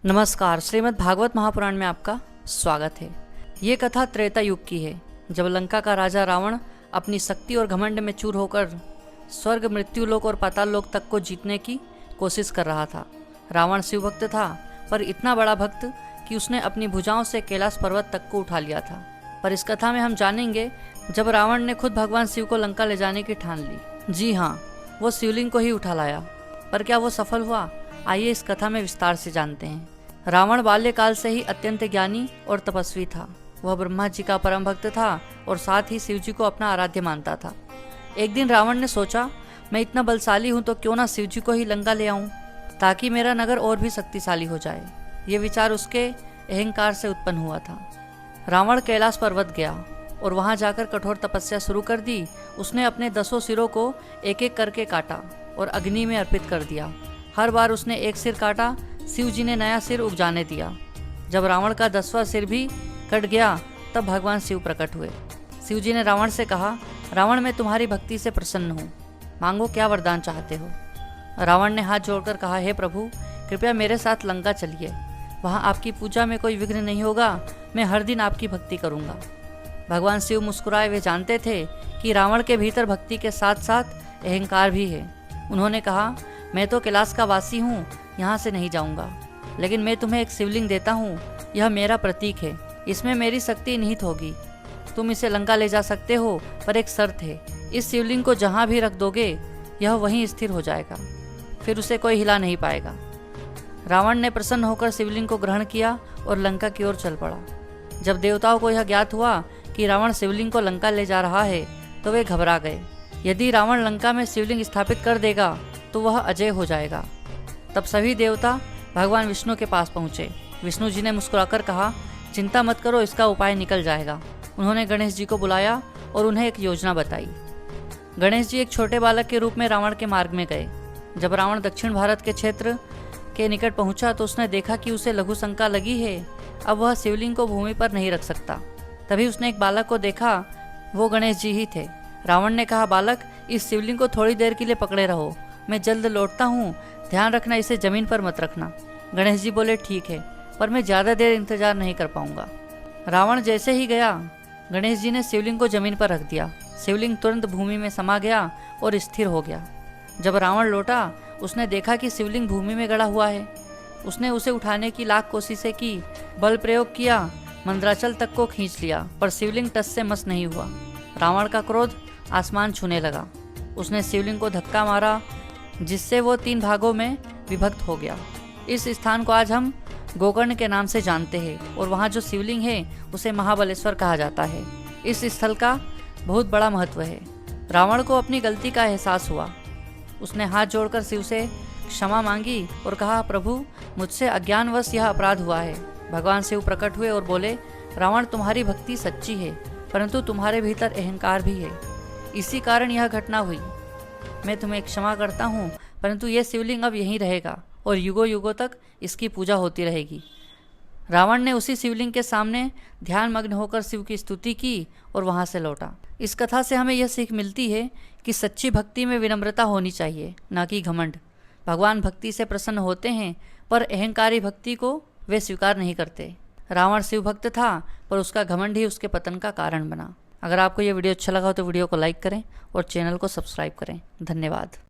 नमस्कार। श्रीमद् भागवत महापुराण में आपका स्वागत है। ये कथा त्रेता युग की है, जब लंका का राजा रावण अपनी शक्ति और घमंड में चूर होकर स्वर्ग, मृत्युलोक और पाताल लोक तक को जीतने की कोशिश कर रहा था। रावण शिव भक्त था, पर इतना बड़ा भक्त कि उसने अपनी भुजाओं से कैलाश पर्वत तक को उठा लिया था। पर इस कथा में हम जानेंगे जब रावण ने खुद भगवान शिव को लंका ले जाने की ठान ली। जी हाँ, वो शिवलिंग को ही उठा लाया, पर क्या वो सफल हुआ? आइए इस कथा में विस्तार से जानते हैं। रावण बाल्यकाल से ही अत्यंत ज्ञानी और तपस्वी था। वह ब्रह्मा जी का परम भक्त था और साथ ही शिव जी को अपना आराध्य मानता था। एक दिन रावण ने सोचा, मैं इतना बलशाली हूँ तो क्यों ना शिव जी को ही लंका ले आऊं, ताकि मेरा नगर और भी शक्तिशाली हो जाए। ये विचार उसके अहंकार से उत्पन्न हुआ था। रावण कैलाश पर्वत गया और वहां जाकर कठोर तपस्या शुरू कर दी। उसने अपने 10 सिरों को एक एक करके काटा और अग्नि में अर्पित कर दिया। हर बार उसने एक सिर काटा, शिव जी ने नया सिर उगजाने दिया। जब रावण का 10वां सिर भी कट गया, तब भगवान शिव प्रकट हुए। शिव जी ने रावण से कहा, रावण, मैं तुम्हारी भक्ति से प्रसन्न हूँ, मांगो क्या वरदान चाहते हो। रावण ने हाथ जोड़कर कहा, हे प्रभु, कृपया मेरे साथ लंका चलिए। वहाँ आपकी पूजा में कोई विघ्न नहीं होगा। मैं हर दिन आपकी भक्ति करूँगा। भगवान शिव मुस्कुराए। वे जानते थे कि रावण के भीतर भक्ति के साथ साथ अहंकार भी है। उन्होंने कहा, मैं तो कैलाश का वासी हूँ, यहाँ से नहीं जाऊँगा, लेकिन मैं तुम्हें एक शिवलिंग देता हूँ। यह मेरा प्रतीक है, इसमें मेरी शक्ति निहित होगी। तुम इसे लंका ले जा सकते हो, पर एक शर्त है, इस शिवलिंग को जहाँ भी रख दोगे यह वहीं स्थिर हो जाएगा, फिर उसे कोई हिला नहीं पाएगा। रावण ने प्रसन्न होकर शिवलिंग को ग्रहण किया और लंका की ओर चल पड़ा। जब देवताओं को यह ज्ञात हुआ कि रावण शिवलिंग को लंका ले जा रहा है, तो वे घबरा गए। यदि रावण लंका में शिवलिंग स्थापित कर देगा तो वह अजय हो जाएगा। तब सभी देवता भगवान विष्णु के पास पहुँचे। विष्णु जी ने मुस्कुराकर कहा, चिंता मत करो, इसका उपाय निकल जाएगा। उन्होंने गणेश जी को बुलाया और उन्हें एक योजना बताई। गणेश जी एक छोटे बालक के रूप में रावण के मार्ग में गए। जब रावण दक्षिण भारत के क्षेत्र के निकट पहुंचा तो उसने देखा कि उसे लघु शंका लगी है। अब वह शिवलिंग को भूमि पर नहीं रख सकता। तभी उसने एक बालक को देखा, वो गणेश जी ही थे। रावण ने कहा, बालक, इस शिवलिंग को थोड़ी देर के लिए पकड़े रहो, मैं जल्द लौटता हूँ, ध्यान रखना इसे जमीन पर मत रखना। गणेश जी बोले, ठीक है, पर मैं ज़्यादा देर इंतजार नहीं कर पाऊंगा। रावण जैसे ही गया, गणेश जी ने शिवलिंग को जमीन पर रख दिया। शिवलिंग तुरंत भूमि में समा गया और स्थिर हो गया। जब रावण लौटा, उसने देखा कि शिवलिंग भूमि में गड़ा हुआ है। उसने उसे उठाने की लाख कोशिशें की, बल प्रयोग किया, मंदराचल तक को खींच लिया, पर शिवलिंग टस से मस नहीं हुआ। रावण का क्रोध आसमान छूने लगा। उसने शिवलिंग को धक्का मारा, जिससे वो 3 भागों में विभक्त हो गया। इस स्थान को आज हम गोकर्ण के नाम से जानते हैं और वहाँ जो शिवलिंग है उसे महाबलेश्वर कहा जाता है। इस स्थल का बहुत बड़ा महत्व है। रावण को अपनी गलती का एहसास हुआ। उसने हाथ जोड़कर शिव से क्षमा मांगी और कहा, प्रभु, मुझसे अज्ञानवश यह अपराध हुआ है। भगवान शिव प्रकट हुए और बोले, रावण, तुम्हारी भक्ति सच्ची है, परंतु तुम्हारे भीतर अहंकार भी है, इसी कारण यह घटना हुई। मैं तुम्हें क्षमा करता हूँ, परंतु यह शिवलिंग अब यहीं रहेगा और युगों युगों तक इसकी पूजा होती रहेगी। रावण ने उसी शिवलिंग के सामने ध्यान मग्न होकर शिव की स्तुति की और वहाँ से लौटा। इस कथा से हमें यह सीख मिलती है कि सच्ची भक्ति में विनम्रता होनी चाहिए, न कि घमंड। भगवान भक्ति से प्रसन्न होते हैं, पर अहंकारी भक्ति को वे स्वीकार नहीं करते। रावण शिव भक्त था, पर उसका घमंड ही उसके पतन का कारण बना। अगर आपको यह वीडियो अच्छा लगा हो तो वीडियो को लाइक करें और चैनल को सब्सक्राइब करें। धन्यवाद।